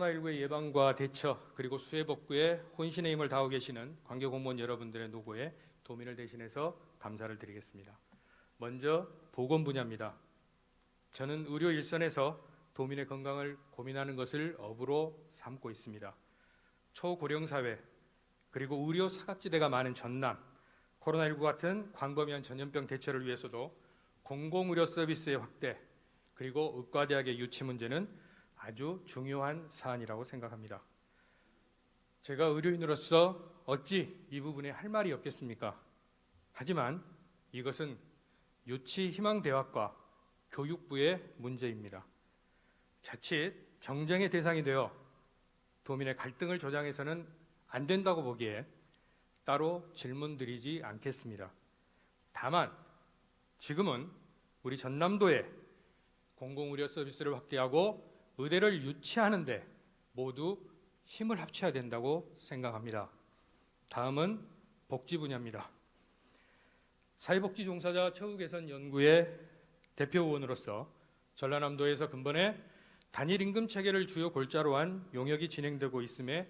코로나19의 예방과 대처 그리고 수해 복구에 혼신의 힘을 다하고 계시는 관계 공무원 여러분들의 노고에 도민을 대신해서 감사를 드리겠습니다. 먼저 보건 분야입니다. 저는 의료 일선에서 도민의 건강을 고민하는 것을 업으로 삼고 있습니다. 초고령 사회 그리고 의료 사각지대가 많은 전남, 코로나19 같은 광범위한 전염병 대처를 위해서도 공공의료 서비스의 확대 그리고 의과대학의 유치 문제는 아주 중요한 사안이라고 생각합니다. 제가 의료인으로서 어찌 이 부분에 할 말이 없겠습니까? 하지만 이것은 유치 희망 대학과 교육부의 문제입니다. 자칫 정쟁의 대상이 되어 도민의 갈등을 조장해서는 안 된다고 보기에 따로 질문드리지 않겠습니다. 다만 지금은 우리 전남도에 공공의료 서비스를 확대하고 의대를 유치하는 데 모두 힘을 합쳐야 된다고 생각합니다. 다음은 복지 분야입니다. 사회복지 종사자 처우 개선 연구의 대표 의원으로서 전라남도에서 근본에 단일 임금 체계를 주요 골자로 한 용역이 진행되고 있음에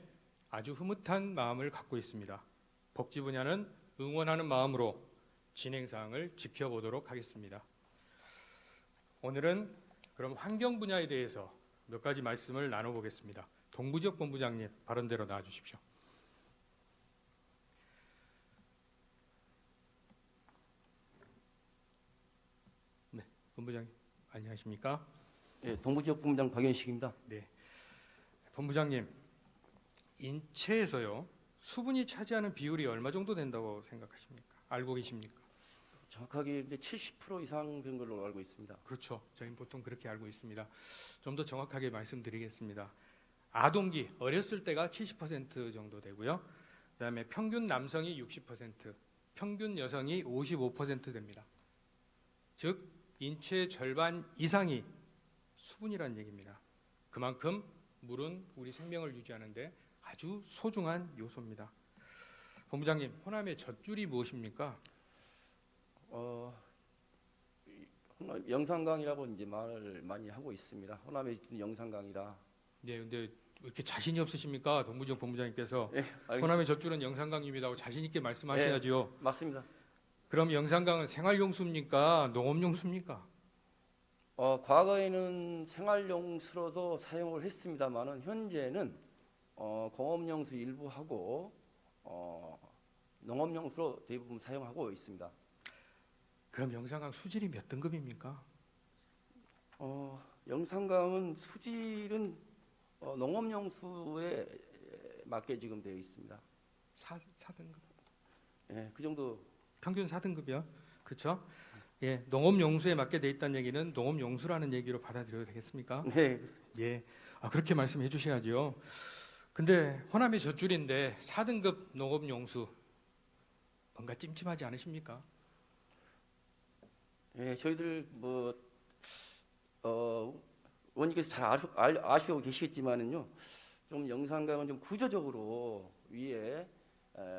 아주 흐뭇한 마음을 갖고 있습니다. 복지 분야는 응원하는 마음으로 진행 사항을 지켜보도록 하겠습니다. 오늘은 그럼 환경 분야에 대해서 몇 가지 말씀을 나눠보겠습니다. 동부지역 본부장님 발언대로 나와주십시오. 네, 본부장님 안녕하십니까? 네, 동부지역 본부장 박연식입니다. 네, 본부장님 인체에서요 수분이 차지하는 비율이 얼마 정도 된다고 생각하십니까? 알고 계십니까? 정확하게 70% 이상 된 걸로 알고 있습니다. 그렇죠. 저희는 보통 그렇게 알고 있습니다. 좀 더 정확하게 말씀드리겠습니다. 아동기, 어렸을 때가 70% 정도 되고요. 그다음에 평균 남성이 60%, 평균 여성이 55% 됩니다. 즉 인체의 절반 이상이 수분이라는 얘기입니다. 그만큼 물은 우리 생명을 유지하는데 아주 소중한 요소입니다. 본부장님, 호남의 젖줄이 무엇입니까? 영산강이라고 이제 말을 많이 하고 있습니다. 호남에 있는 영산강이라. 네, 근데 왜 이렇게 자신이 없으십니까, 동부지역 본부장님께서? 네, 호남의 젖줄은 영산강입니다고 자신 있게 말씀하셔야지요. 네, 맞습니다. 그럼 영산강은 생활용수입니까, 농업용수입니까? 과거에는 생활용수로도 사용을 했습니다만은 현재는 공업용수 일부하고 농업용수로 대부분 사용하고 있습니다. 그럼 영산강 수질이 몇 등급입니까? 영산강은 수질은 농업용수에 맞게 지금 되어 있습니다. 4등급? 예, 그 정도. 평균 4등급이요? 그렇죠? 예, 농업용수에 맞게 돼 있다는 얘기는 농업용수라는 얘기로 받아들여도 되겠습니까? 네, 그렇습니다. 예, 그렇게 말씀해 주셔야죠. 근데 호남의 젖줄인데 4등급 농업용수 뭔가 찜찜하지 않으십니까? 예, 저희들 의원님께서 잘 아시고 계시겠지만은요, 좀 영산강은 좀 구조적으로 위에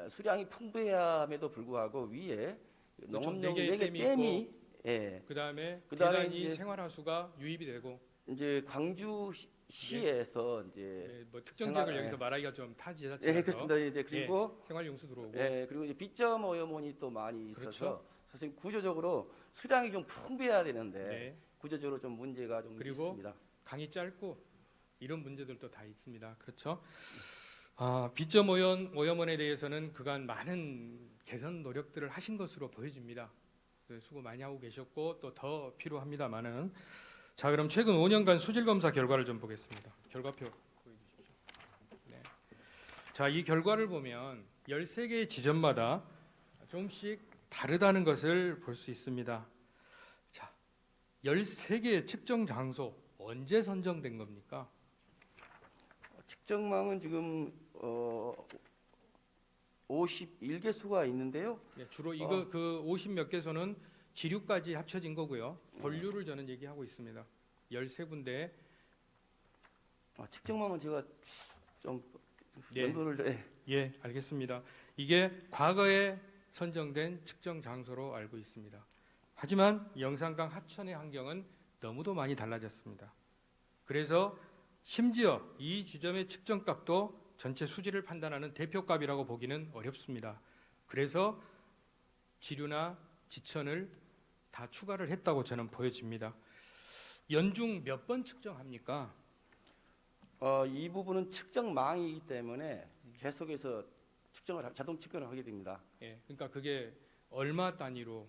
수량이 풍부함에도 불구하고 위에 그렇죠. 농업용 네 개의 4개 댐이 댐이 예, 그다음에 그다음에 계단이 이제 생활하수가 유입이 되고 이제 광주시에서 이제 뭐 특정 지역을 여기서 말하기가 좀 타지자체라서 예, 그렇습니다. 이제 그리고 생활용수 들어오고 그리고 이제 B점 오염원이 또 많이 있어서 그렇죠. 사실 구조적으로 수량이 좀 풍부해야 되는데 네. 구조적으로 좀 문제가 좀 그리고 있습니다. 강이 짧고 이런 문제들도 다 있습니다. 그렇죠? B점 오염원에 대해서는 그간 많은 개선 노력들을 하신 것으로 보여집니다. 수고 많이 하고 계셨고 또 더 필요합니다만은. 자, 그럼 최근 5년간 수질 검사 결과를 좀 보겠습니다. 결과표 보여주십시오. 네. 자, 이 결과를 보면 13개의 지점마다 조금씩 다르다는 것을 볼 수 있습니다. 자, 13개의 측정 장소 언제 선정된 겁니까? 측정망은 지금 51개소가 있는데요. 네, 주로 이거 그 50몇 개소는 지류까지 합쳐진 거고요. 본류를 저는 얘기하고 있습니다. 13군데. 측정망은 제가 좀 예. 연도를 예, 알겠습니다. 이게 과거에 선정된 측정 장소로 알고 있습니다. 하지만 영산강 하천의 환경은 너무도 많이 달라졌습니다. 그래서 심지어 이 지점의 측정값도 전체 수질을 판단하는 대표값이라고 보기는 어렵습니다. 그래서 지류나 지천을 다 추가를 했다고 저는 보여집니다. 연중 몇 번 측정합니까? 이 부분은 측정망이기 때문에 계속해서 자동 측정을 하게 됩니다. 예, 그러니까 그게 얼마 단위로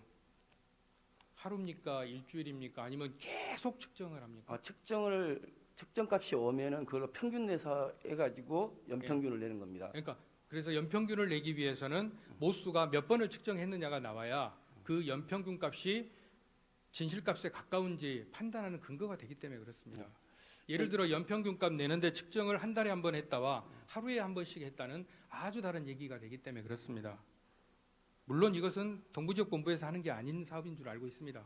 하루입니까? 일주일입니까? 아니면 계속 측정을 합니까? 측정값이 오면은 그걸로 평균 내서 해가지고 연평균을 내는 겁니다. 그러니까 그래서 연평균을 내기 위해서는 모수가 몇 번을 측정했느냐가 나와야 그 연평균 값이 진실값에 가까운지 판단하는 근거가 되기 때문에 그렇습니다. 예를 들어 연평균 값 내는데 측정을 한 달에 한 번 했다와 하루에 한 번씩 했다는 아주 다른 얘기가 되기 때문에 그렇습니다. 물론 이것은 동부지역본부에서 하는 게 아닌 사업인 줄 알고 있습니다.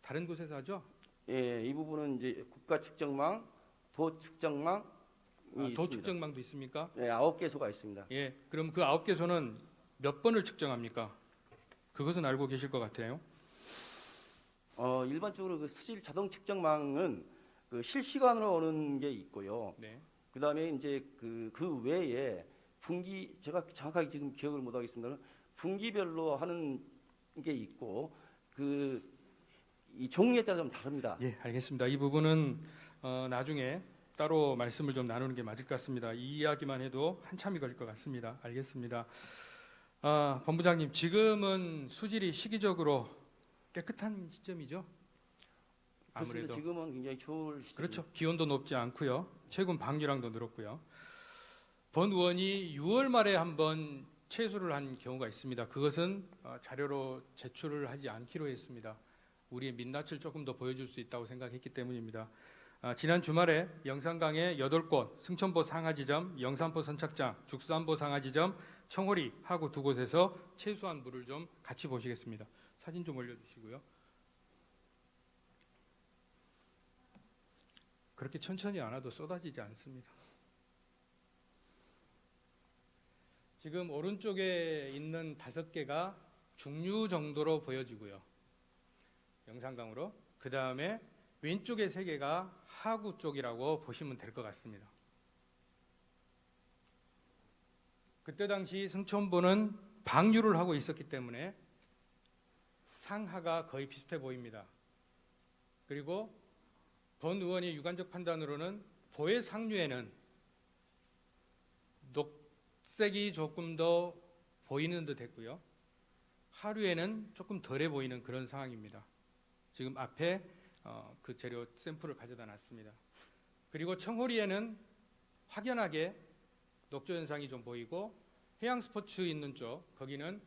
다른 곳에서 하죠? 예, 이 부분은 이제 국가 측정망, 도 측정망이 도 있습니다. 측정망도 있습니까? 예, 9개소가 있습니다. 예, 그럼 그 9개소는 몇 번을 측정합니까? 그것은 알고 계실 것 같아요. 일반적으로 그 수질 자동 측정망은 그 실시간으로 오는 게 있고요. 네. 그다음에 이제 그 외에 분기 제가 정확하게 지금 기억을 못 하겠습니다만 분기별로 하는 게 있고 이 종류에 따라 좀 다릅니다. 예, 알겠습니다. 이 부분은 나중에 따로 말씀을 좀 나누는 게 맞을 것 같습니다. 이 이야기만 해도 한참이 걸릴 것 같습니다. 알겠습니다. 본부장님, 지금은 수질이 시기적으로 깨끗한 시점이죠? 그렇습니다. 아무래도 지금은 굉장히 좋을 시점. 그렇죠. 기온도 높지 않고요. 최근 방류량도 늘었고요. 본 의원이 6월 말에 한번 채수를 한 경우가 있습니다. 그것은 자료로 제출을 하지 않기로 했습니다. 우리의 민낯을 조금 더 보여줄 수 있다고 생각했기 때문입니다. 지난 주말에 영산강의 8곳, 승천보 상하지점, 영산포 선착장, 죽산보 상하지점, 청호리 하구 두 곳에서 채수한 물을 좀 같이 보시겠습니다. 사진 좀 올려주시고요. 그렇게 천천히 안 와도 쏟아지지 않습니다. 지금 오른쪽에 있는 5개가 중류 정도로 보여지고요. 영산강으로. 그 다음에 왼쪽에 3개가 하구 쪽이라고 보시면 될 것 같습니다. 그때 당시 승천보는 방류를 하고 있었기 때문에 상하가 거의 비슷해 보입니다. 그리고 본 의원의 유관적 판단으로는 보의 상류에는 녹색이 조금 더 보이는 듯 했고요. 하류에는 조금 덜해 보이는 그런 상황입니다. 지금 앞에 그 재료 샘플을 가져다 놨습니다. 그리고 청호리에는 확연하게 녹조 현상이 좀 보이고 해양 스포츠 있는 쪽 거기는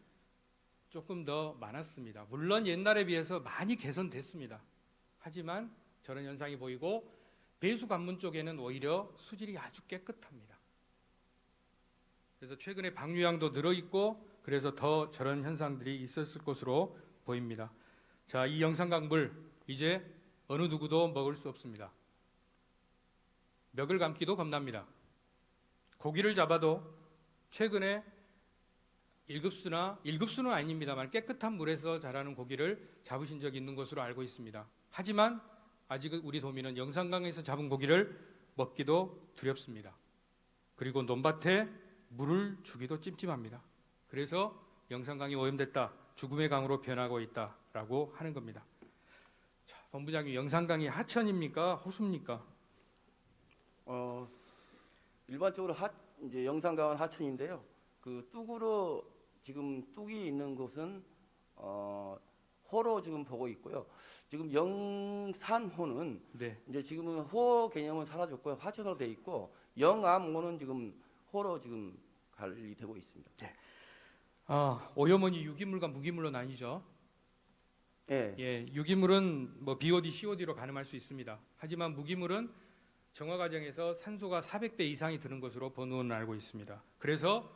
조금 더 많았습니다. 물론 옛날에 비해서 많이 개선됐습니다. 하지만 저런 현상이 보이고 배수 관문 쪽에는 오히려 수질이 아주 깨끗합니다. 그래서 최근에 방류량도 늘어 있고 그래서 더 저런 현상들이 있었을 것으로 보입니다. 자, 이 영산강 물 이제 어느 누구도 먹을 수 없습니다. 멱을 감기도 겁납니다. 고기를 잡아도 최근에 1급수는 아닙니다만 깨끗한 물에서 자라는 고기를 잡으신 적이 있는 것으로 알고 있습니다. 하지만 아직 우리 도민은 영산강에서 잡은 고기를 먹기도 두렵습니다. 그리고 논밭에 물을 주기도 찜찜합니다. 그래서 영산강이 오염됐다, 죽음의 강으로 변하고 있다라고 하는 겁니다. 자, 본부장님, 영산강이 하천입니까, 호수입니까? 일반적으로 이제 영산강은 하천인데요. 그 뚝으로 지금 뚝이 있는 곳은 호로 지금 보고 있고요. 지금 영산호는 네. 이제 지금은 호 개념은 사라졌고요. 하천으로 돼 있고 영암호는 지금 호로 지금 관리되고 있습니다. 오염원이 유기물과 무기물로 나뉘죠. 예. 예, 유기물은 뭐 BOD, COD로 가늠할 수 있습니다. 하지만 무기물은 정화 과정에서 산소가 400배 이상이 드는 것으로 본 의원은 알고 있습니다. 그래서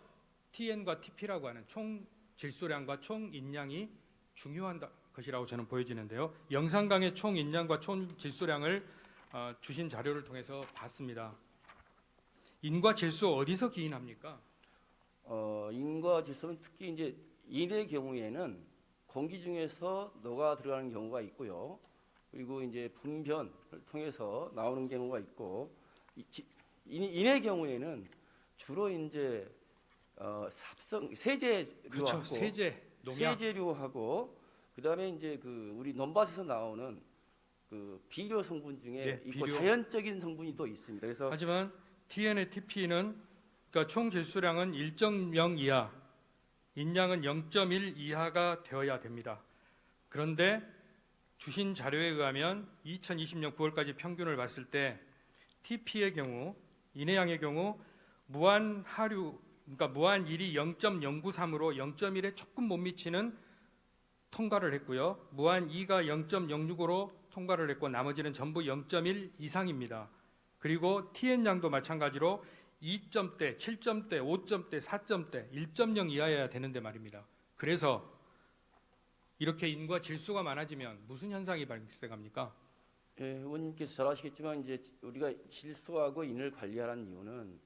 TN과 TP라고 하는 총 질소량과 총 인량이 중요한 것이라고 저는 보여지는데요. 영산강의 총 인량과 총 질소량을 주신 자료를 통해서 봤습니다. 인과 질소 어디서 기인합니까? 인과 질소는 특히 이제 인의 경우에는 공기 중에서 녹아 들어가는 경우가 있고요. 그리고 이제 분변을 통해서 나오는 경우가 있고 인의 경우에는 주로 이제 세제류하고 그렇죠. 세제, 농약. 세제류하고 그다음에 이제 그 우리 논밭에서 나오는 그 비료 성분 중에 네, 있고 비료. 자연적인 성분이 또 있습니다. 그래서 하지만 TN의 TP는 그러니까 총 질소량은 1.0 이하, 인량은 0.1 이하가 되어야 됩니다. 그런데 주신 자료에 의하면 2020년 9월까지 평균을 봤을 때 TP의 경우, 인해양의 경우 무한 하류, 그러니까 무한 1이 0.093으로 0.1에 조금 못 미치는 통과를 했고요. 무한 2가 0.065로 통과를 했고 나머지는 전부 0.1 이상입니다. 그리고 TN 양도 마찬가지로 2점대, 7점대, 5점대, 4점대, 1.0 이하여야 되는데 말입니다. 그래서 이렇게 인과 질소가 많아지면 무슨 현상이 발생합니까? 예, 의원님께서 잘 아시겠지만 이제 우리가 질소하고 인을 관리하는 이유는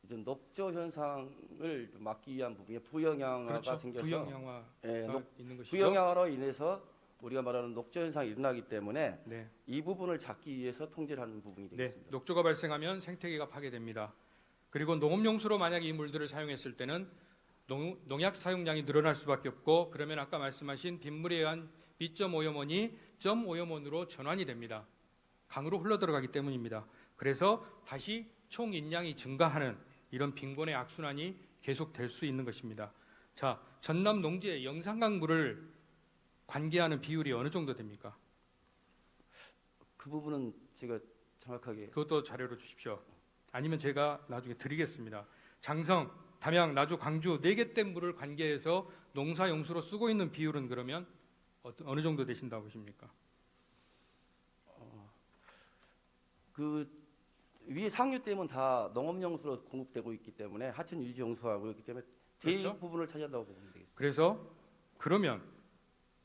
이제 녹조 현상을 막기 위한 부분에 부영양화가 그렇죠. 생겨서 부영양화가 예, 있는 것이죠. 부영양화로 인해서 우리가 말하는 녹조 현상이 일어나기 때문에 네. 이 부분을 잡기 위해서 통제를 하는 부분이 네, 되겠습니다. 녹조가 발생하면 생태계가 파괴됩니다. 그리고 농업용수로 만약에 이 물들을 사용했을 때는 농약 사용량이 늘어날 수밖에 없고 그러면 아까 말씀하신 빗물에 의한 B.5 오염원이 점 오염원으로 전환이 됩니다. 강으로 흘러 들어가기 때문입니다. 그래서 다시 총 인량이 증가하는 이런 빈곤의 악순환이 계속될 수 있는 것입니다. 자, 전남 농지의 영산강 물을 관계하는 비율이 어느 정도 됩니까? 그 부분은 제가 정확하게 그것도 자료로 주십시오. 아니면 제가 나중에 드리겠습니다. 장성, 담양, 나주, 광주 4개 댐 물을 관계해서 농사용수로 쓰고 있는 비율은 그러면 어느 정도 되신다고 보십니까? 그 위에 상류댐은 다 농업용수로 공급되고 있기 때문에 하천 유지용수하고 그렇기 때문에 그렇죠. 대부분을 차지한다고 보면 되겠습니다. 그래서 그러면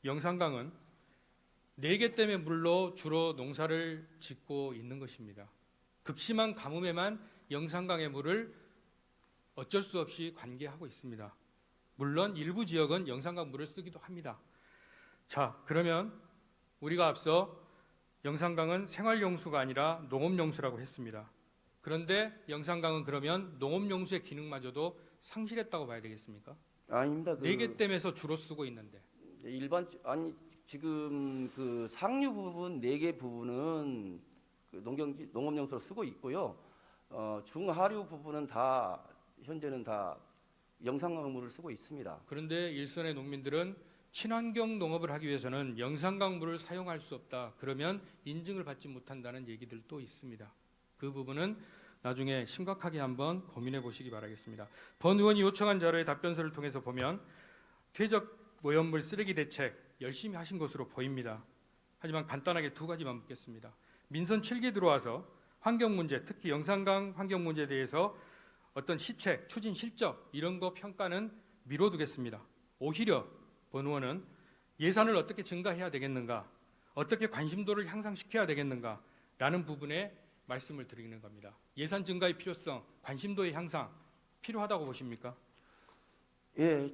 영산강은 4개 댐의 물로 주로 농사를 짓고 있는 것입니다. 극심한 가뭄에만 영산강의 물을 어쩔 수 없이 관계하고 있습니다. 물론 일부 지역은 영산강 물을 쓰기도 합니다. 자, 그러면 우리가 앞서 영산강은 생활용수가 아니라 농업용수라고 했습니다. 그런데 영산강은 그러면 농업용수의 기능마저도 상실했다고 봐야 되겠습니까? 아닙니다. 4개 댐에서 주로 쓰고 있는데. 지금 그 상류 부분 4개 부분은 그 농업용수로 쓰고 있고요. 중하류 부분은 다 현재는 다 영산강물을 쓰고 있습니다. 그런데 일선의 농민들은 친환경 농업을 하기 위해서는 영산강 물을 사용할 수 없다. 그러면 인증을 받지 못한다는 얘기들도 있습니다. 그 부분은 나중에 심각하게 한번 고민해 보시기 바라겠습니다. 번 의원이 요청한 자료의 답변서를 통해서 보면 퇴적 오염물 쓰레기 대책 열심히 하신 것으로 보입니다. 하지만 간단하게 2가지만 묻겠습니다. 민선 7기 들어와서 환경 문제, 특히 영산강 환경 문제에 대해서 어떤 시책, 추진 실적 이런 거 평가는 미뤄두겠습니다. 오히려 본 의원은 예산을 어떻게 증가해야 되겠는가, 어떻게 관심도를 향상시켜야 되겠는가 라는 부분에 말씀을 드리는 겁니다. 예산 증가의 필요성, 관심도의 향상 필요하다고 보십니까? 예,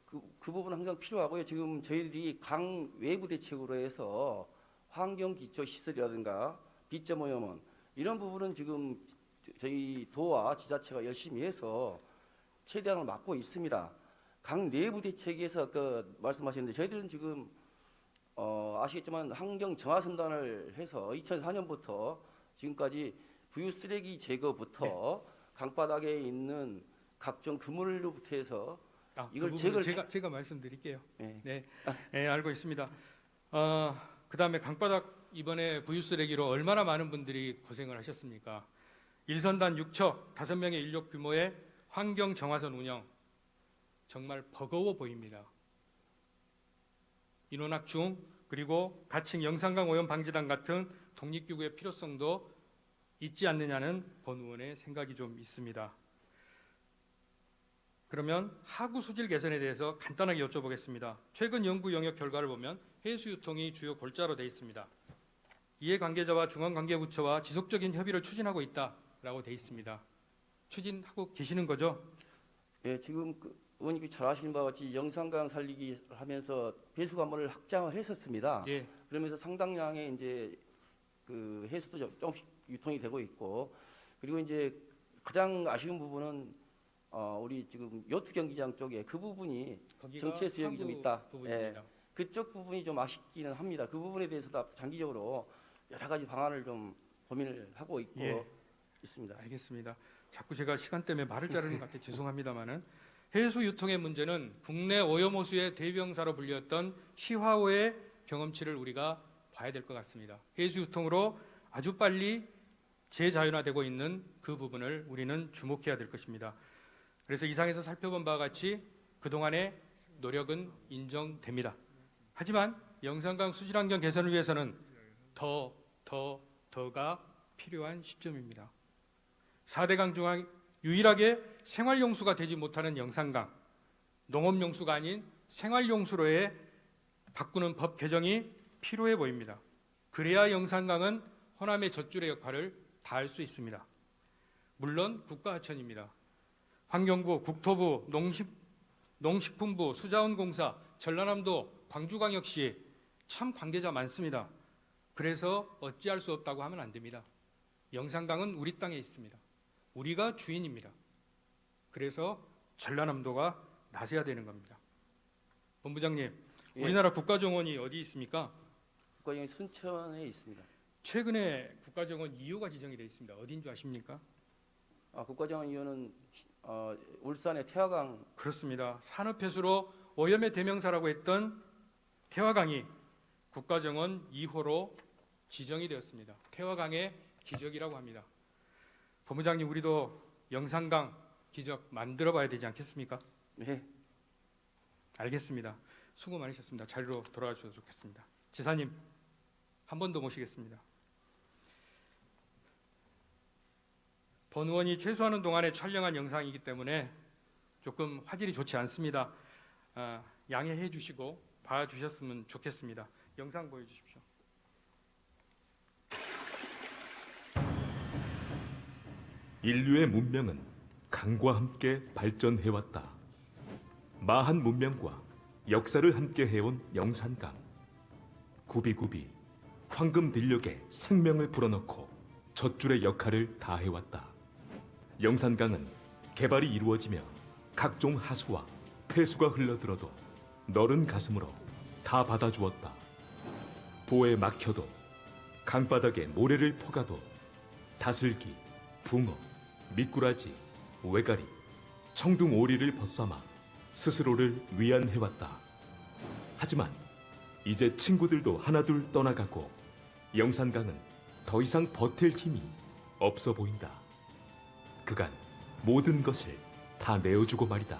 그 부분은 항상 필요하고요. 지금 저희들이 강 외부 대책으로 해서 환경 기초 시설이라든가 B.5 오염원 이런 부분은 지금 저희 도와 지자체가 열심히 해서 최대한을 막고 있습니다. 강 내부 대책에서 아까 말씀하셨는데 저희들은 지금 아시겠지만 환경 정화선단을 해서 2004년부터 지금까지 부유 쓰레기 제거부터 강바닥에 있는 각종 그물로부터 해서 이걸 그 제거를 제가 말씀드릴게요. 네. 네, 네, 알고 있습니다. 그다음에 강바닥 이번에 부유 쓰레기로 얼마나 많은 분들이 고생을 하셨습니까? 일선단 6척 5명의 인력 규모의 환경 정화선 운영 정말 버거워 보입니다. 인원학중 그리고 가칭 영산강 오염 방지단 같은 독립기구의 필요성도 있지 않느냐는 본 의원의 생각이 좀 있습니다. 그러면 하구 수질 개선에 대해서 간단하게 여쭤보겠습니다. 최근 연구 영역 결과를 보면 해수 유통이 주요 골자로 되어 있습니다. 이해관계자와 중앙관계부처와 지속적인 협의를 추진하고 있다라고 되어 있습니다. 추진하고 계시는 거죠? 예, 지금 의원님이 잘 아시는 바와 같이 영산강 살리기 하면서 배수 관문을 확장을 했었습니다. 예. 그러면서 상당량의 이제 그 해수도 조금씩 유통이 되고 있고 그리고 이제 가장 아쉬운 부분은 우리 지금 요트 경기장 쪽에 그 부분이 거기가 정체 수역이 좀 하부 있다. 부분입니다. 그쪽 부분이 좀 아쉽기는 합니다. 그 부분에 대해서도 장기적으로 여러 가지 방안을 좀 고민을 하고 있고 예. 있습니다. 알겠습니다. 자꾸 제가 시간 때문에 말을 자르는 것 같아 죄송합니다만은 해수 유통의 문제는 국내 오염호수의 대병사로 불렸던 시화호의 경험치를 우리가 봐야 될 것 같습니다. 해수 유통으로 아주 빨리 재자연화되고 있는 그 부분을 우리는 주목해야 될 것입니다. 그래서 이상에서 살펴본 바와 같이 그동안의 노력은 인정됩니다. 하지만 영산강 수질환경 개선을 위해서는 더가 필요한 시점입니다. 4대강 중 유일하게 생활용수가 되지 못하는 영산강, 농업용수가 아닌 생활용수로의 바꾸는 법 개정이 필요해 보입니다. 그래야 영산강은 호남의 젖줄의 역할을 다할 수 있습니다. 물론 국가하천입니다. 환경부, 국토부, 농식품부, 수자원공사, 전라남도, 광주광역시 참 관계자 많습니다. 그래서 어찌할 수 없다고 하면 안 됩니다. 영산강은 우리 땅에 있습니다. 우리가 주인입니다. 그래서 전라남도가 나서야 되는 겁니다. 본부장님, 예. 우리나라 국가정원이 어디 있습니까? 국가정원이 순천에 있습니다. 최근에 국가정원 2호가 지정이 되어 있습니다. 어디인 줄 아십니까? 국가정원 이호는 울산의 태화강. 그렇습니다. 산업폐수로 오염의 대명사라고 했던 태화강이 국가정원 2호로 지정이 되었습니다. 태화강의 기적이라고 합니다. 본부장님, 우리도 영산강 기적 만들어 봐야 되지 않겠습니까? 네. 알겠습니다. 수고 많으셨습니다. 자리로 돌아가 주셔서 좋겠습니다. 지사님, 한 번 더 모시겠습니다. 본 의원이 최소하는 동안에 촬영한 영상이기 때문에 조금 화질이 좋지 않습니다. 양해해 주시고 봐주셨으면 좋겠습니다. 영상 보여주십시오. 인류의 문명은 강과 함께 발전해왔다. 마한 문명과 역사를 함께 해온 영산강. 굽이굽이 황금 들녘에 생명을 불어넣고 젖줄의 역할을 다해왔다. 영산강은 개발이 이루어지며 각종 하수와 폐수가 흘러들어도 너른 가슴으로 다 받아주었다. 보에 막혀도 강바닥에 모래를 퍼가도 다슬기, 붕어, 미꾸라지, 외가리, 청둥오리를 벗삼아 스스로를 위안해왔다. 하지만 이제 친구들도 하나둘 떠나가고 영산강은 더 이상 버틸 힘이 없어 보인다. 그간 모든 것을 다 내어주고 말이다.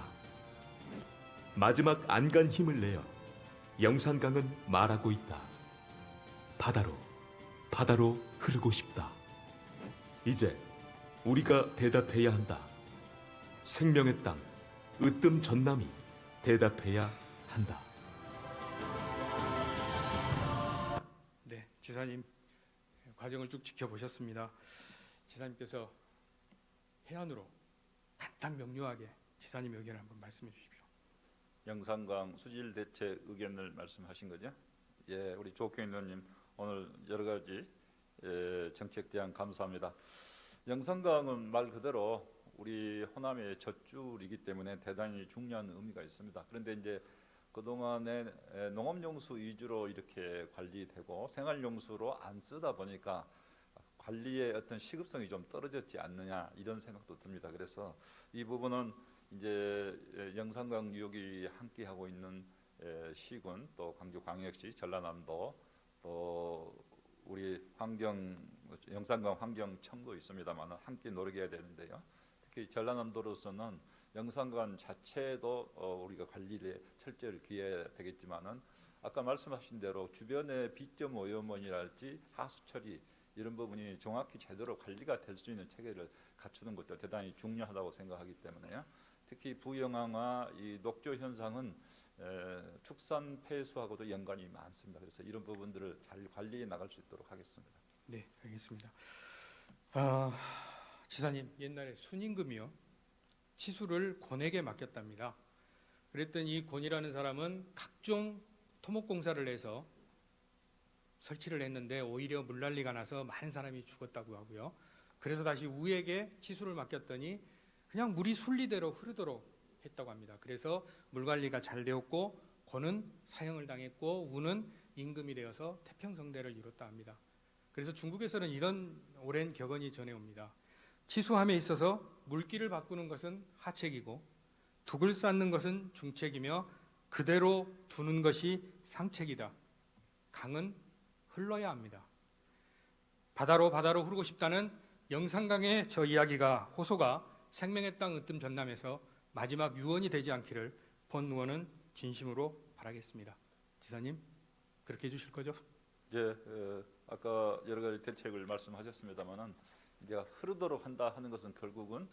마지막 안간 힘을 내어 영산강은 말하고 있다. 바다로, 바다로 흐르고 싶다. 이제 우리가 대답해야 한다. 생명의 땅, 으뜸 전남이 대답해야 한다. 네, 지사님 과정을 쭉 지켜보셨습니다. 지사님께서 해안으로 간단 명료하게 지사님 의견을 한번 말씀해 주십시오. 영산강 수질 대책 의견을 말씀하신 거죠? 예, 우리 조경인 의원님 오늘 여러 가지 정책 대안 감사합니다. 영산강은 말 그대로 우리 호남의 젖줄이기 때문에 대단히 중요한 의미가 있습니다. 그런데 이제 그동안에 농업용수 위주로 이렇게 관리되고 생활용수로 안 쓰다 보니까 관리의 어떤 시급성이 좀 떨어졌지 않느냐 이런 생각도 듭니다. 그래서 이 부분은 이제 영산강 유역이 함께 하고 있는 시군 또 광주광역시 전라남도 또 우리 영산강 환경청도 있습니다만 함께 노력해야 되는데요. 특히 전라남도로서는 영산강 자체도 우리가 관리에 철저히 기해야 되겠지만은 아까 말씀하신 대로 주변의 비점 오염원이랄지 하수 처리 이런 부분이 정확히 제대로 관리가 될 수 있는 체계를 갖추는 것도 대단히 중요하다고 생각하기 때문에요. 특히 부영향화 이 녹조 현상은 축산 폐수하고도 연관이 많습니다. 그래서 이런 부분들을 잘 관리해 나갈 수 있도록 하겠습니다. 네, 알겠습니다. 지사님, 옛날에 순임금이요 치수를 권에게 맡겼답니다. 그랬더니 이 권이라는 사람은 각종 토목공사를 해서 설치를 했는데 오히려 물난리가 나서 많은 사람이 죽었다고 하고요. 그래서 다시 우에게 치수를 맡겼더니 그냥 물이 순리대로 흐르도록 했다고 합니다. 그래서 물 관리가 잘 되었고 고는 사형을 당했고 우는 임금이 되어서 태평성대를 이뤘다 합니다. 그래서 중국에서는 이런 오랜 격언이 전해옵니다. 치수함에 있어서 물기를 바꾸는 것은 하책이고 둑을 쌓는 것은 중책이며 그대로 두는 것이 상책이다. 강은 흘러야 합니다. 바다로 흐르고 싶다는 영산강의 저 이야기가 호소가 생명의 땅 으뜸 전남에서 마지막 유언이 되지 않기를 본 의원은 진심으로 바라겠습니다. 지사님 그렇게 해주실 거죠? 예, 아까 여러 가지 대책을 말씀하셨습니다만은 이제 흐르도록 한다 하는 것은 결국은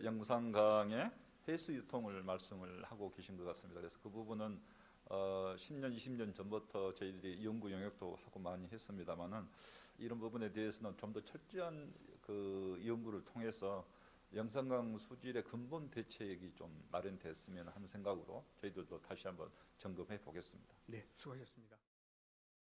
영산강의 해수 유통을 말씀을 하고 계신 것 같습니다. 그래서 그 부분은 10년, 20년 전부터 저희들이 연구 영역도 하고 많이 했습니다만은 이런 부분에 대해서는 좀 더 철저한 그 연구를 통해서 영산강 수질의 근본 대책이 좀 마련됐으면 하는 생각으로 저희들도 다시 한번 점검해 보겠습니다. 네, 수고하셨습니다.